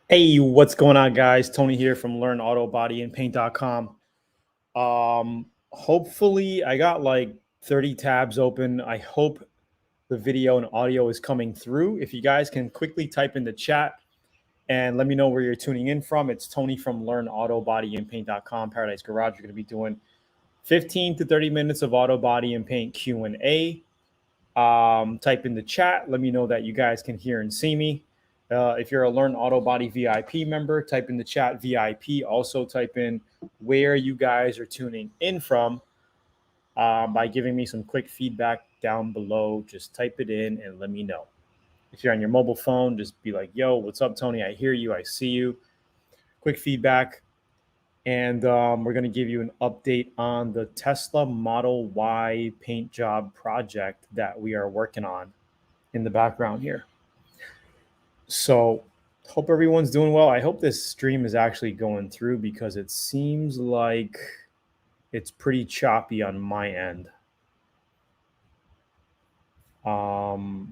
Hey, what's going on, guys? Tony here from Learn Autobody and Paint.com. Hopefully, I got like 30 tabs open. I hope the video and audio is coming through. If you guys can quickly type in the chat and let me know where you're tuning in from. It's Tony from Learn Autobody and Paint.com, Paradise Garage. We're going to be doing 15 to 30 minutes of auto body and paint Q&A. Type in the chat. Let me know that you guys can hear and see me. If you're a Learn Autobody VIP member, type in the chat VIP. Also type in where you guys are tuning in from by giving me some quick feedback down below. Just type it in and let me know. If you're on your mobile phone, just be like, yo, what's up, Tony? I hear you. I see you. Quick feedback. And we're going to give you an update on the Tesla Model Y paint job project that we are working on in the background here. So hope everyone's doing well. I hope this stream is actually going through because it seems like it's pretty choppy on my end. We'll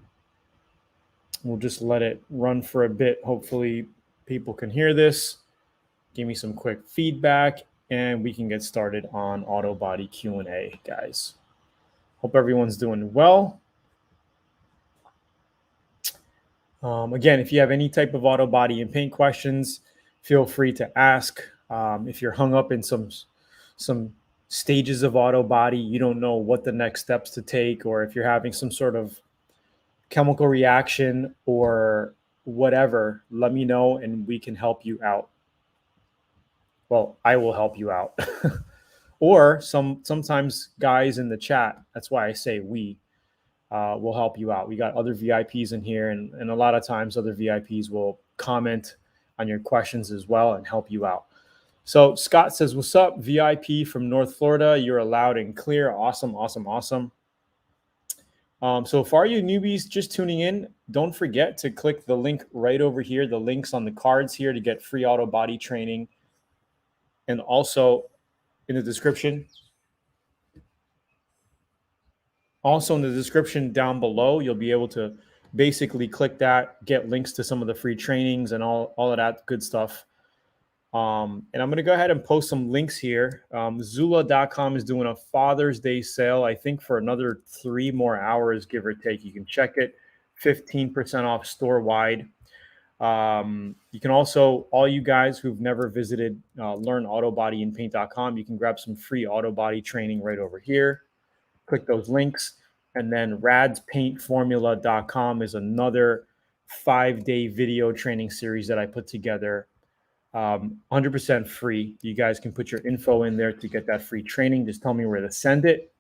just let it run for a bit. Hopefully people can hear this. Give me some quick feedback and we can get started on Autobody Q&A, guys. Hope everyone's doing well. Again, if you have any type of auto body and paint questions, feel free to ask. If you're hung up in some stages of auto body, you don't know what the next steps to take, or if you're having some sort of chemical reaction or whatever, let me know and we can help you out. Well, I will help you out. Or sometimes guys in the chat, that's why I say we. Will help you out. We got other VIPs in here, and a lot of times other VIPs will comment on your questions as well and help you out. So Scott says, what's up, VIP from North Florida? You're loud and clear. Awesome, awesome, awesome. So for you newbies just tuning in, don't forget to click the link right over here, the links on the cards here to get free auto body training. And also in the description, also in the description down below, you'll be able to basically click that, get links to some of the free trainings and all of that good stuff. And I'm going to go ahead and post some links here. Zula.com is doing a Father's Day sale, I think for another 3 more hours, give or take. You can check it, 15% off store-wide. You can also, all you guys who've never visited learnautobodyandpaint.com, you can grab some free auto body training right over here. Click those links. And then radspaintformula.com is another 5-day video training series that I put together, 100% free. You guys can put your info in there to get that free training. Just tell me where to send it.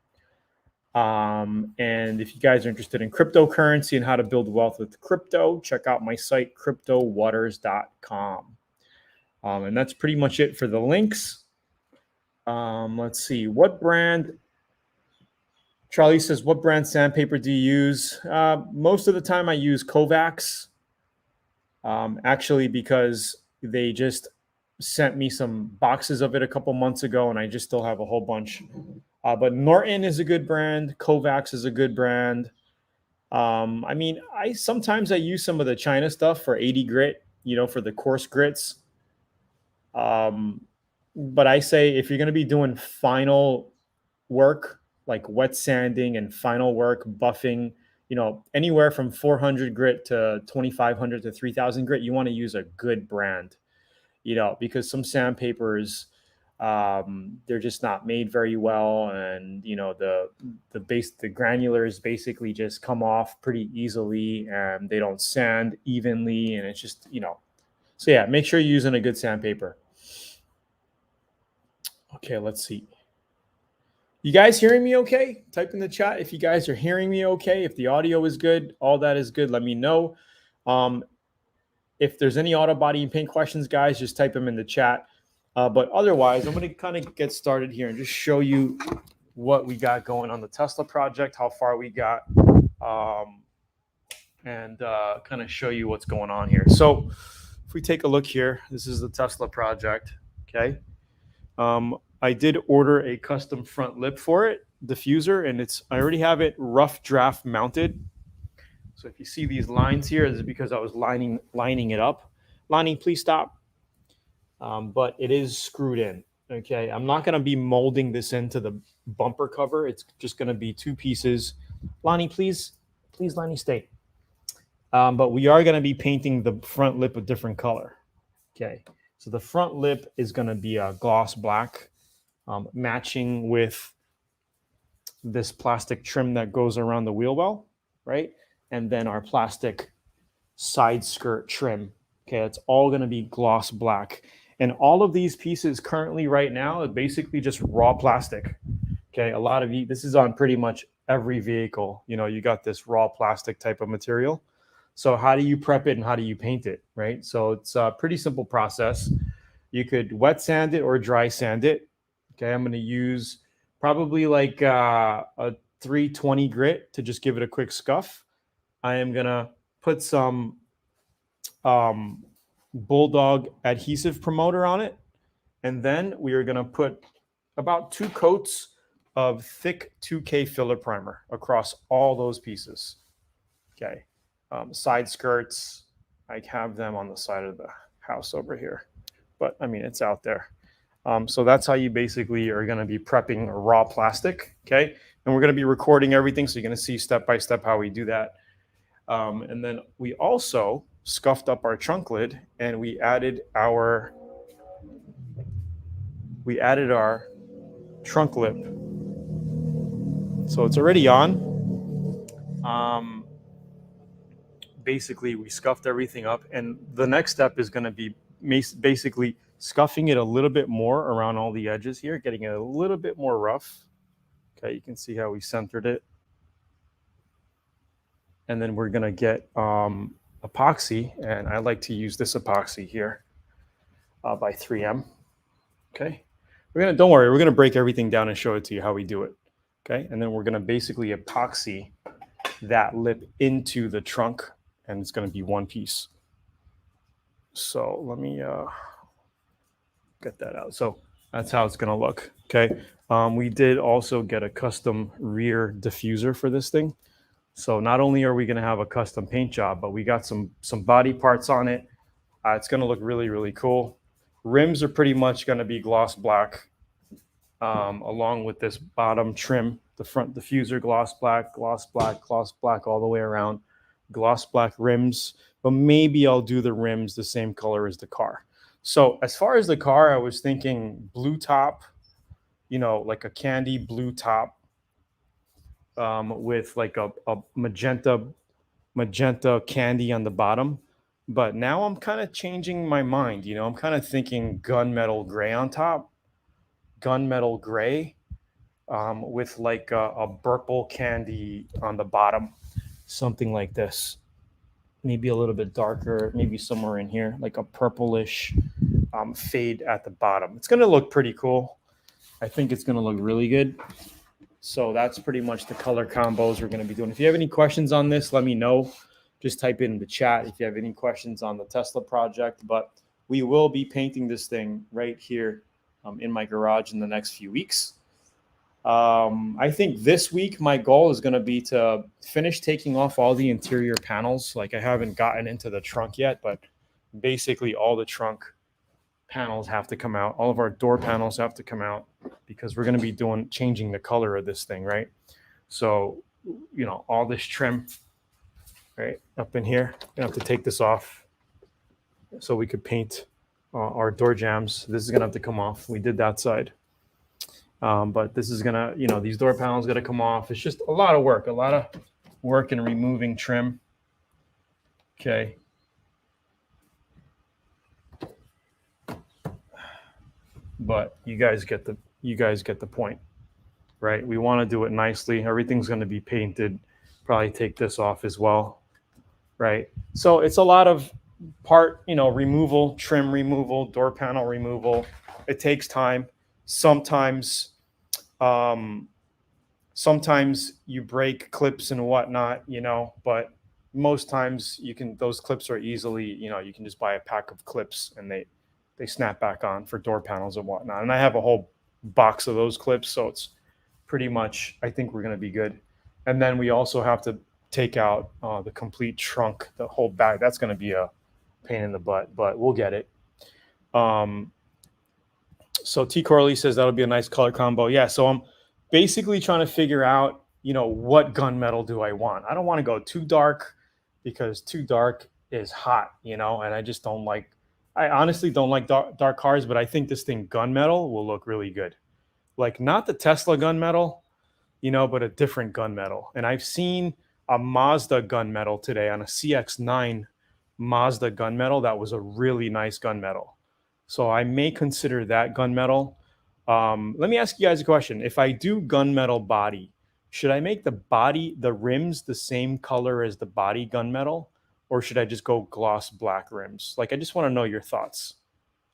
And if you guys are interested in cryptocurrency and how to build wealth with crypto, check out my site, cryptowaters.com. And that's pretty much it for the links. Let's see, what brand... Charlie says, what brand sandpaper do you use? Most of the time I use Kovacs, actually, because they just sent me some boxes of it a couple months ago, and I just still have a whole bunch. But Norton is a good brand. Kovacs is a good brand. I mean, sometimes I use some of the China stuff for 80 grit, for the coarse grits. But I say if you're going to be doing final work, like wet sanding and final work, buffing, anywhere from 400 grit to 2,500 to 3,000 grit, you want to use a good brand, because some sandpapers, they're just not made very well. And, the granulars basically just come off pretty easily and they don't sand evenly. And it's just, so yeah, make sure you're using a good sandpaper. Okay, let's see. You guys hearing me okay? Type in the chat if you guys are hearing me okay. If the audio is good, all that is good, let me know. If there's any auto body and paint questions, guys, just type them in the chat. But otherwise, I'm going to kind of get started here and just show you what we got going on the Tesla project, how far we got, and kind of show you what's going on here. So if we take a look here, this is the Tesla project, okay? I did order a custom front lip for it, diffuser, and I already have it rough draft mounted. So if you see these lines here, this is because I was lining it up. Lonnie, please stop. But it is screwed in. Okay, I'm not going to be molding this into the bumper cover. It's just going to be two pieces. Lonnie, please, Lonnie, stay. But we are going to be painting the front lip a different color. Okay, so the front lip is going to be a gloss black, matching with this plastic trim that goes around the wheel well, right? And then our plastic side skirt trim. Okay, it's all going to be gloss black. And all of these pieces currently right now are basically just raw plastic. Okay, a lot of you, this is on pretty much every vehicle. You know, you got this raw plastic type of material. So how do you prep it and how do you paint it, right? So it's a pretty simple process. You could wet sand it or dry sand it. Okay, I'm going to use probably like a 320 grit to just give it a quick scuff. I am going to put some Bulldog adhesive promoter on it. And then we are going to put about 2 coats of thick 2K filler primer across all those pieces. Okay. Side skirts, I have them on the side of the house over here. But I mean, it's out there. So that's how you basically are going to be prepping raw plastic. Okay. And we're going to be recording everything. So you're going to see step by step how we do that. And then we also scuffed up our trunk lid and we added our trunk lip. So it's already on. Basically, we scuffed everything up, and the next step is going to be basically scuffing it a little bit more around all the edges here, getting it a little bit more rough. Okay, you can see how we centered it. And then we're going to get epoxy, and I like to use this epoxy here by 3M. Okay, don't worry, we're going to break everything down and show it to you how we do it. Okay, and then we're going to basically epoxy that lip into the trunk, and it's going to be one piece. So let me get that out. So that's how it's going to look. Okay, we did also get a custom rear diffuser for this thing. So not only are we going to have a custom paint job, but we got some body parts on it. It's going to look really, really cool. Rims are pretty much going to be gloss black, along with this bottom trim. The front diffuser gloss black, gloss black, gloss black all the way around. Gloss black rims, but maybe I'll do the rims the same color as the car. So as far as the car, I was thinking blue top, you know, like a candy blue top, with like a magenta candy on the bottom. But now I'm kind of changing my mind. You know, I'm kind of thinking gunmetal gray on top, gunmetal gray, with like a purple candy on the bottom, something like this. Maybe a little bit darker, maybe somewhere in here, like a purplish fade at the bottom. It's going to look pretty cool. I think it's going to look really good. So that's pretty much the color combos we're going to be doing. If you have any questions on this, let me know. Just type it in the chat if you have any questions on the Tesla project. But we will be painting this thing right here in my garage in the next few weeks. I think this week my goal is going to be to finish taking off all the interior panels. Like I haven't gotten into the trunk yet, but basically all the trunk panels have to come out. All of our door panels have to come out because we're going to be changing the color of this thing, right? So, you know, all this trim right up in here, we're going to have to take this off so we could paint our door jambs. This is going to have to come off. We did that side. But this is gonna, you know, these door panels gotta come off. It's just a lot of work in removing trim. Okay. But you guys get the point, right? We want to do it nicely. Everything's going to be painted. Probably take this off as well, right? So it's a lot of part, you know, removal, trim removal, door panel removal. It takes time. Sometimes you break clips and whatnot, you know, but most times those clips are easily, you know, you can just buy a pack of clips and they snap back on for door panels and whatnot. And I have a whole box of those clips. So it's pretty much, I think we're going to be good. And then we also have to take out the complete trunk, the whole bag. That's going to be a pain in the butt, but we'll get it. So T Corley says that'll be a nice color combo. Yeah, so I'm basically trying to figure out, what gunmetal do I want? I don't want to go too dark because too dark is hot, and I just don't like. I honestly don't like dark cars, but I think this thing gunmetal will look really good. Like not the Tesla gunmetal, but a different gunmetal. And I've seen a Mazda gunmetal today on a CX-9 Mazda gunmetal that was a really nice gunmetal. So I may consider that gunmetal. Let me ask you guys a question. If I do gunmetal body, should I make the rims the same color as the body gunmetal? Or should I just go gloss black rims? Like, I just want to know your thoughts.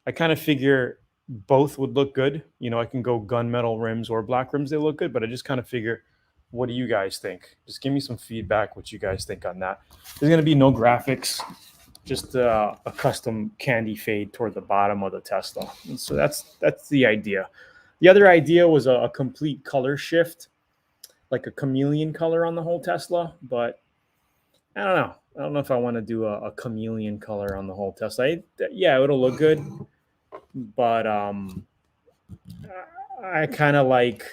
I kind of figure both would look good. I can go gunmetal rims or black rims. They look good, but I just kind of figure, what do you guys think? Just give me some feedback, what you guys think on that. There's going to be no graphics, just a custom candy fade toward the bottom of the Tesla. And so that's the idea. The other idea was a complete color shift, like a chameleon color on the whole Tesla, but I don't know. I don't know if I want to do a chameleon color on the whole Tesla. Yeah, it'll look good, but I kind of like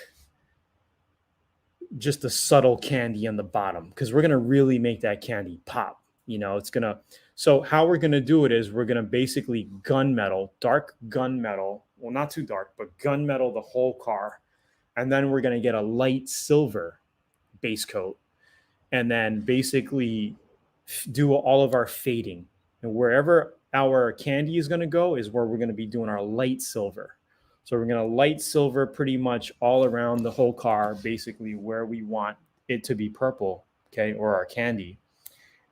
just a subtle candy on the bottom because we're gonna really make that candy pop. It's gonna. So how we're gonna do it is we're gonna basically dark gunmetal. Well, not too dark, but gunmetal the whole car, and then we're gonna get a light silver base coat, and then basically do all of our fading. And wherever our candy is going to go is where we're going to be doing our light silver. So we're going to light silver pretty much all around the whole car, basically where we want it to be purple, okay, or our candy.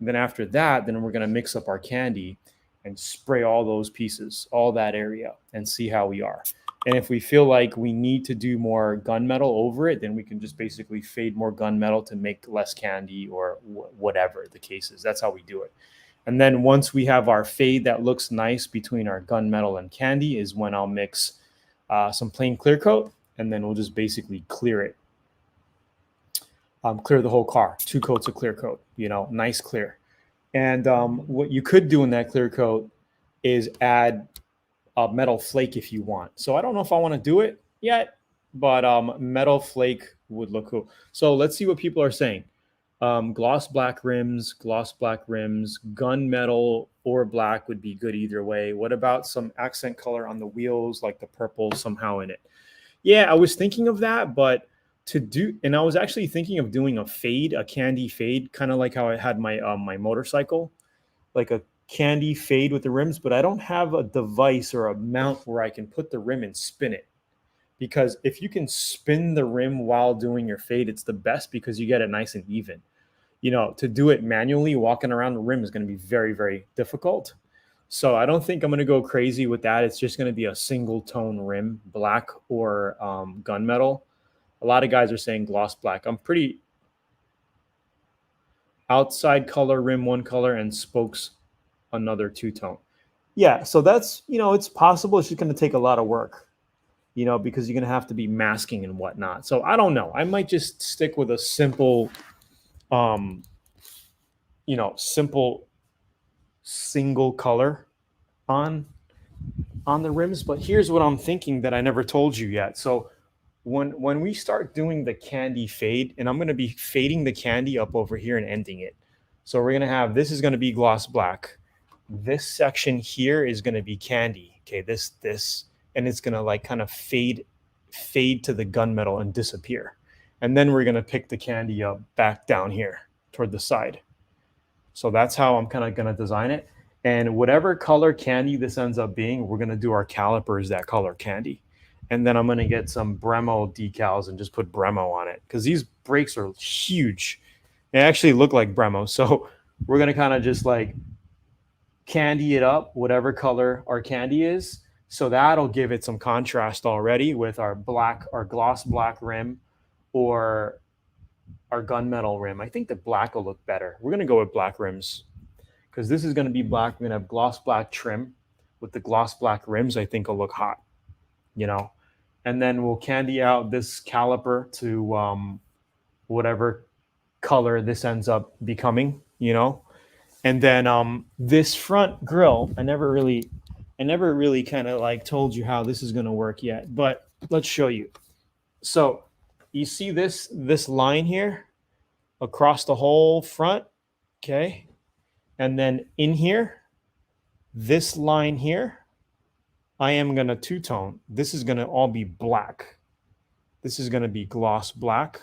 And then after that, then we're going to mix up our candy and spray all those pieces, all that area, and see how we are. And if we feel like we need to do more gunmetal over it, then we can just basically fade more gunmetal to make less candy or whatever the case is. That's how we do it. And then once we have our fade that looks nice between our gunmetal and candy is when I'll mix some plain clear coat, and then we'll just basically clear it. Clear the whole car, 2 coats of clear coat, nice clear. And what you could do in that clear coat is add a metal flake if you want. So I don't know if I want to do it yet, but metal flake would look cool. So let's see what people are saying. Gloss black rims, gunmetal or black would be good either way. What about some accent color on the wheels, like the purple somehow in it? Yeah, I was thinking of that, but I was actually thinking of doing a fade, a candy fade, kind of like how I had my my motorcycle, like a candy fade with the rims, but I don't have a device or a mount where I can put the rim and spin it. Because if you can spin the rim while doing your fade, it's the best because you get it nice and even. To do it manually, walking around the rim is going to be very, very difficult. So I don't think I'm going to go crazy with that. It's just going to be a single tone rim, black or gunmetal. A lot of guys are saying gloss black. I'm pretty outside color, rim one color, and spokes another 2-tone. Yeah, so that's, it's possible. It's just going to take a lot of work, because you're going to have to be masking and whatnot. So I don't know. I might just stick with a simple, simple single color on the rims. But here's what I'm thinking that I never told you yet. So when we start doing the candy fade, and I'm going to be fading the candy up over here and ending it. So we're going to have, this is going to be gloss black. This section here is going to be candy. Okay, this, and it's going to like kind of fade to the gunmetal and disappear. And then we're going to pick the candy up back down here toward the side. So that's how I'm kind of going to design it. And whatever color candy this ends up being, we're going to do our calipers that color candy. And then I'm going to get some Brembo decals and just put Brembo on it because these brakes are huge. They actually look like Brembo. So we're going to kind of just like candy it up, whatever color our candy is. So that'll give it some contrast already with our gloss black rim or our gunmetal rim. I think the black will look better. We're going to go with black rims because this is going to be black. We're going to have gloss black trim with the gloss black rims. I think will look hot, and then we'll candy out this caliper to whatever color this ends up becoming, And then this front grill, I never really kind of like told you how this is going to work yet, but let's show you. So you see this line here across the whole front, okay? And then in here, this line here, I am going to two-tone. This is going to all be black. This is going to be gloss black.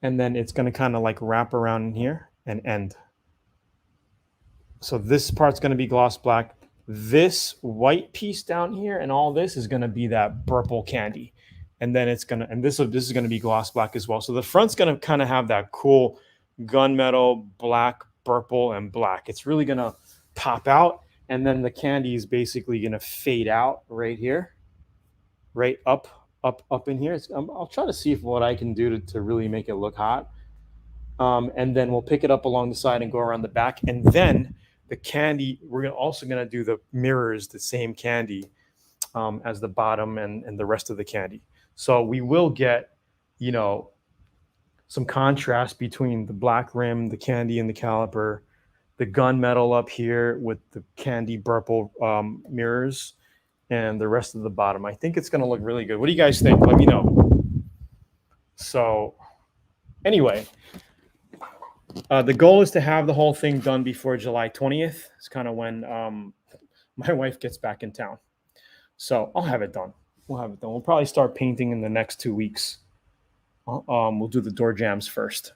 And then it's going to kind of like wrap around in here and end. So this part's going to be gloss black. This white piece down here and all this is going to be that purple candy. And then it's going to, and this is going to be gloss black as well. So the front's going to kind of have that cool gunmetal, black, purple, and black. It's really going to pop out. And then the candy is basically going to fade out right here, right up in here. I'll try to see what I can do to really make it look hot. And then we'll pick it up along the side and go around the back. And then the candy, we're also going to do the mirrors, the same candy as the bottom and the rest of the candy. So we will get, you know, some contrast between the black rim, the candy and the caliper, the gunmetal up here with the candy purple mirrors, and the rest of the bottom. I think it's going to look really good. What do you guys think? Let me know. So anyway, the goal is to have the whole thing done before July 20th. It's kind of when my wife gets back in town. So I'll have it done. We'll have it done. We'll probably start painting in the next 2 weeks. We'll do the door jambs first.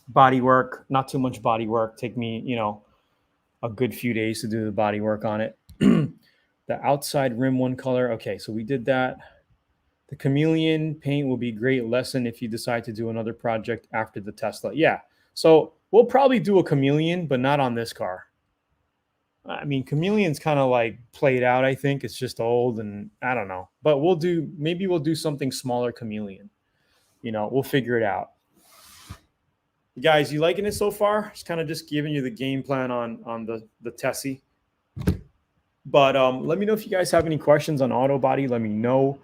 Body work, not too much body work. Take me, you know, a good few days to do the body work on it. The outside rim one color. Okay, so we did that. The chameleon paint will be a great lesson if you decide to do another project after the Tesla. Yeah, so we'll probably do a chameleon, but not on this car. I mean, chameleon's kind of like played out, I think. It's just old and I don't know. But maybe we'll do something smaller chameleon. You know, we'll figure it out. Guys, you liking it so far? It's kind of just giving you the game plan on the Tessie. But let me know if you guys have any questions on Autobody. Let me know.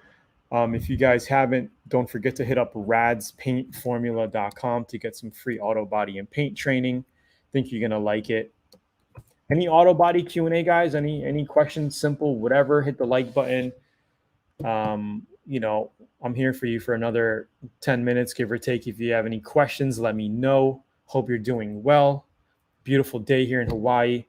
If you guys haven't, don't forget to hit up radspaintformula.com to get some free Autobody and paint training. I think you're going to like it. Any Autobody Q&A, guys? Any questions, simple, whatever, hit the like button. You know, I'm here for you for another 10 minutes, give or take. If you have any questions, let me know. Hope you're doing well. Beautiful day here in Hawaii.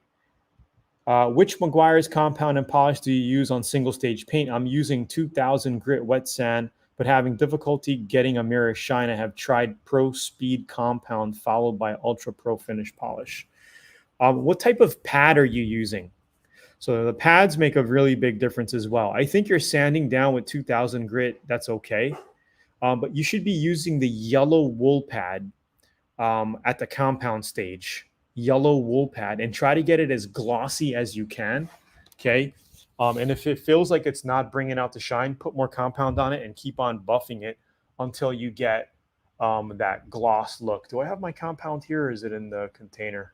Which Maguire's compound and polish do you use on single stage paint? I'm using 2000 grit wet sand, but having difficulty getting a mirror shine. I have tried Pro Speed compound followed by Ultra Pro finish polish. What type of pad are you using? So the pads make a really big difference as well. I think you're sanding down with 2000 grit. That's okay. But you should be using the yellow wool pad at the compound stage. Yellow wool pad, and try to get it as glossy as you can. Okay. And if it feels like it's not bringing out the shine, put more compound on it and keep on buffing it until you get that gloss look. Do I have my compound here or is it in the container?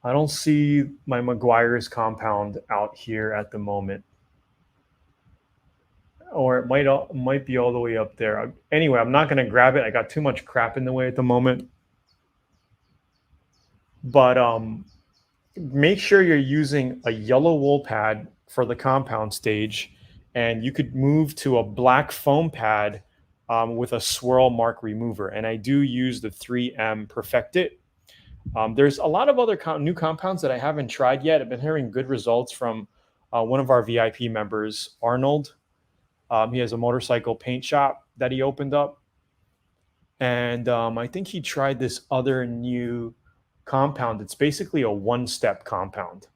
I don't see my Maguire's compound out here at the moment. Or it might be all the way up there. Anyway, I'm not going to grab it. I got too much crap in the way at the moment. But make sure you're using a yellow wool pad for the compound stage, and you could move to a black foam pad with a swirl mark remover. And I do use the 3M Perfect It. There's a lot of other new compounds that I haven't tried yet. I've been hearing good results from one of our VIP members, Arnold. He has a motorcycle paint shop that he opened up. And I think he tried this other new compound. It's basically a one-step compound.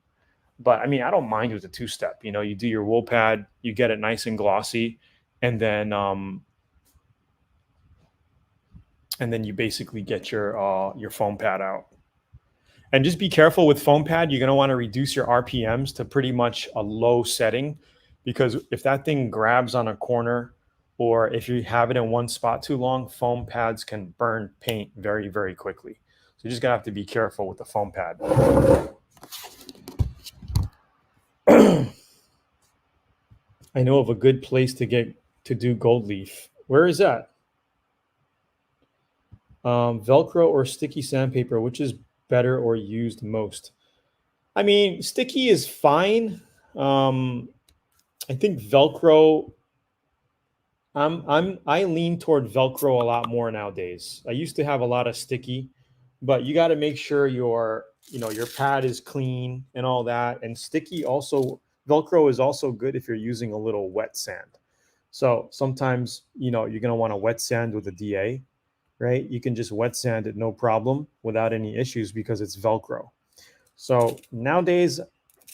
But I mean, I don't mind with a two-step. You know, you do your wool pad, you get it nice and glossy, and then you basically get your foam pad out. And just be careful with foam pad. You're going to want to reduce your RPMs to pretty much a low setting, because if that thing grabs on a corner or if you have it in one spot too long, foam pads can burn paint very, very quickly. So you're just going to have to be careful with the foam pad. I know of a good place to do gold leaf. Where is that? Velcro or sticky sandpaper, which is better or used most? I mean, sticky is fine. Um, I think Velcro. I lean toward Velcro a lot more nowadays. I used to have a lot of sticky, but you got to make sure your pad is clean and all that. And sticky also, Velcro is also good if you're using a little wet sand. So sometimes, you're going to want to wet sand with a DA, right? You can just wet sand it no problem without any issues because it's Velcro. So nowadays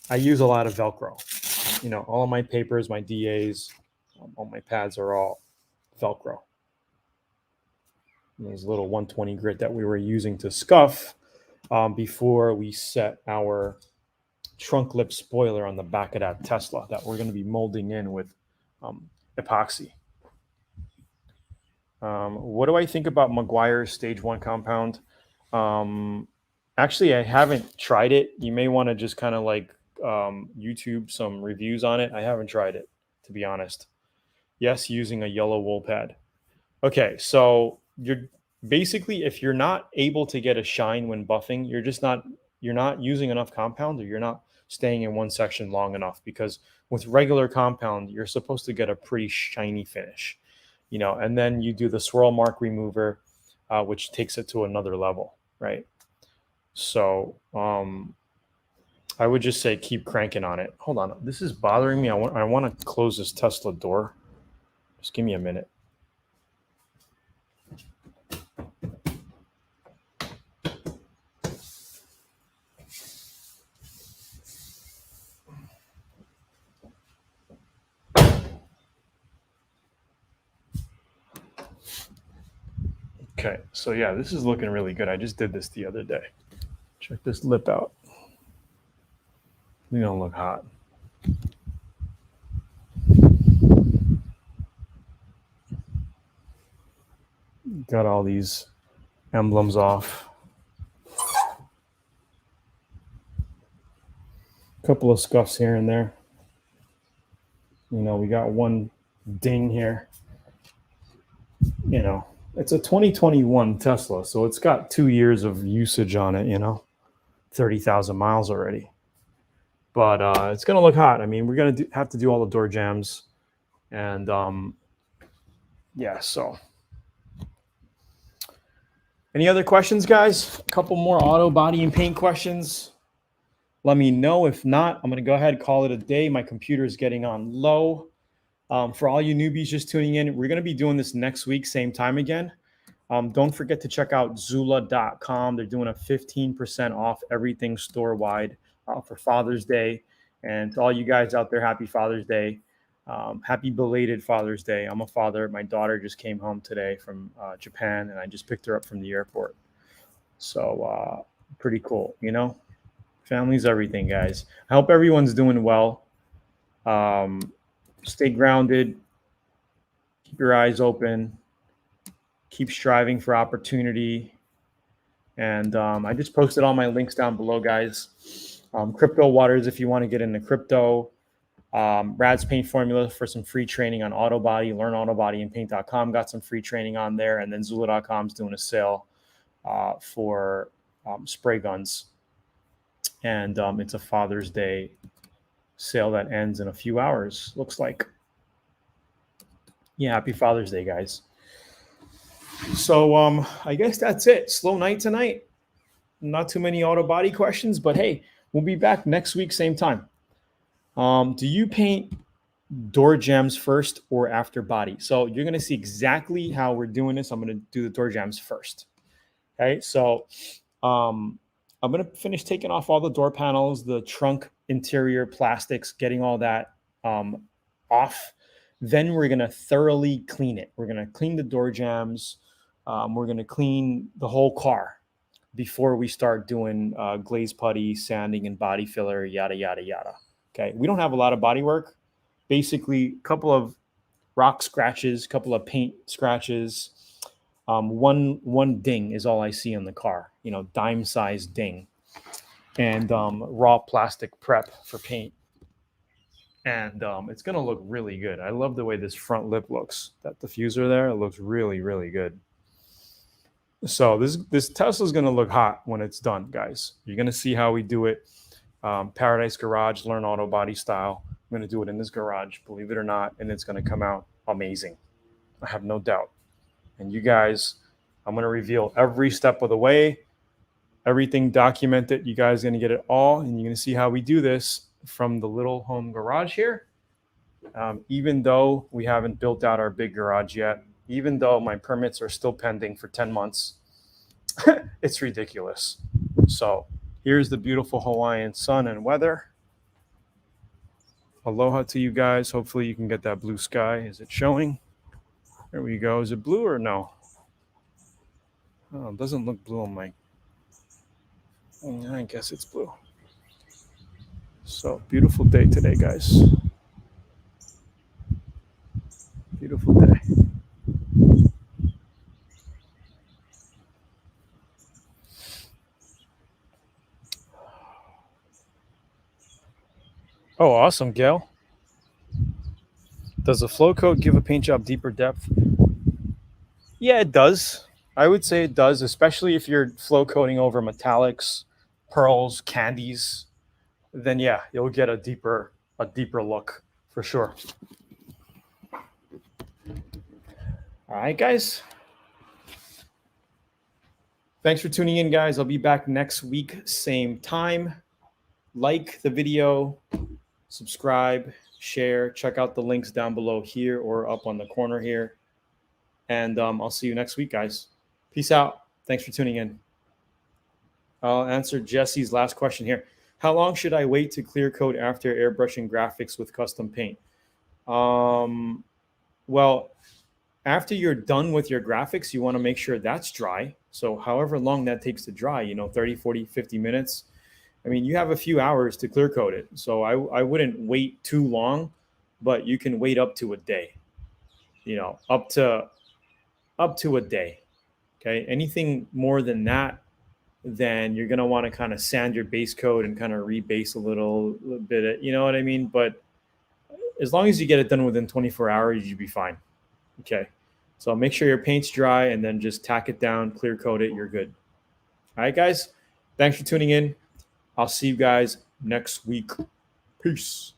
I use a lot of Velcro. All of my papers, my DAs, all my pads are all Velcro. And there's a little 120 grit that we were using to scuff before we set our trunk lip spoiler on the back of that Tesla that we're going to be molding in with epoxy. What do I think about Maguire stage 1 compound? Actually, I haven't tried it. You may want to just kind of like YouTube some reviews on it. I haven't tried it, to be honest. Yes, using a yellow wool pad. Okay, so you're basically, if you're not able to get a shine when buffing, you're not using enough compound, or you're not staying in one section long enough, because with regular compound, you're supposed to get a pretty shiny finish, and then you do the swirl mark remover, which takes it to another level, right? So I would just say keep cranking on it. Hold on, this is bothering me. I want to close this Tesla door. Just give me a minute. Okay, so yeah, this is looking really good. I just did this the other day. Check this lip out. You don't look hot. Got all these emblems off. Couple of scuffs here and there. We got one ding here. It's a 2021 Tesla, so it's got 2 years of usage on it, 30,000 miles already. But it's going to look hot. I mean, we're going to have to do all the door jambs. And yeah, so. Any other questions, guys? A couple more auto, body, and paint questions. Let me know. If not, I'm going to go ahead and call it a day. My computer is getting on low. For all you newbies just tuning in, we're going to be doing this next week, same time again. Don't forget to check out Zula.com. They're doing a 15% off everything store-wide for Father's Day. And to all you guys out there, happy Father's Day. Happy belated Father's Day. I'm a father. My daughter just came home today from Japan, and I just picked her up from the airport. So pretty cool, Family's everything, guys. I hope everyone's doing well. Stay grounded. Keep your eyes open. Keep striving for opportunity. And I just posted all my links down below, guys. Crypto Waters, if you want to get into crypto. Rad's paint formula for some free training on Autobody. Learn Autobody and paint.com. Got some free training on there. And then Zula.com is doing a sale for spray guns. And it's a Father's Day sale that ends in a few hours, looks like. Yeah, happy Father's Day, guys. So I guess that's it. Slow night tonight. Not too many auto body questions, but hey, we'll be back next week, same time. Do you paint door jambs first or after body? So you're going to see exactly how we're doing this. I'm going to do the door jambs first. Okay, so I'm going to finish taking off all the door panels, the trunk interior plastics, getting all that off. Then we're going to thoroughly clean it. We're going to clean the door jambs. We're going to clean the whole car before we start doing glaze putty, sanding, and body filler, yada, yada, yada. Okay, we don't have a lot of body work. Basically, a couple of rock scratches, a couple of paint scratches. One ding is all I see on the car, dime-sized ding. And raw plastic prep for paint. And it's going to look really good. I love the way this front lip looks. That diffuser there, it looks really, really good. So this Tesla is going to look hot when it's done, guys. You're going to see how we do it. Paradise Garage, learn Autobody style. I'm going to do it in this garage, believe it or not, and it's going to come out amazing. I have no doubt. And you guys, I'm going to reveal every step of the way, everything documented. You guys are going to get it all, and you're going to see how we do this from the little home garage here. Even though we haven't built out our big garage yet, even though my permits are still pending for 10 months, it's ridiculous. So here's the beautiful Hawaiian sun and weather. Aloha to you guys. Hopefully you can get that blue sky. Is it showing? There we go. Is it blue or no? Oh, it doesn't look blue on my... I guess it's blue. So beautiful day today, guys. Beautiful day. Oh, awesome, Gail. Does the flow coat give a paint job deeper depth? Yeah, it does. I would say it does, especially if you're flow coating over metallics, pearls, candies. Then yeah, you'll get a deeper look for sure. All right, guys. Thanks for tuning in, guys. I'll be back next week, same time. Like the video, subscribe, share, check out the links down below here or up on the corner here. And I'll see you next week, guys. Peace out. Thanks for tuning in. I'll answer Jesse's last question here. How long should I wait to clear coat after airbrushing graphics with custom paint? Well, after you're done with your graphics, you want to make sure that's dry. So however long that takes to dry, 30, 40, 50 minutes. I mean, you have a few hours to clear coat it. So I wouldn't wait too long, but you can wait up to a day, up to a day. Okay. Anything more than that, then you're going to want to kind of sand your base coat and kind of rebase a little bit, you know what I mean? But as long as you get it done within 24 hours, you'd be fine. Okay. So make sure your paint's dry and then just tack it down, clear coat it. You're good. All right, guys. Thanks for tuning in. I'll see you guys next week. Peace.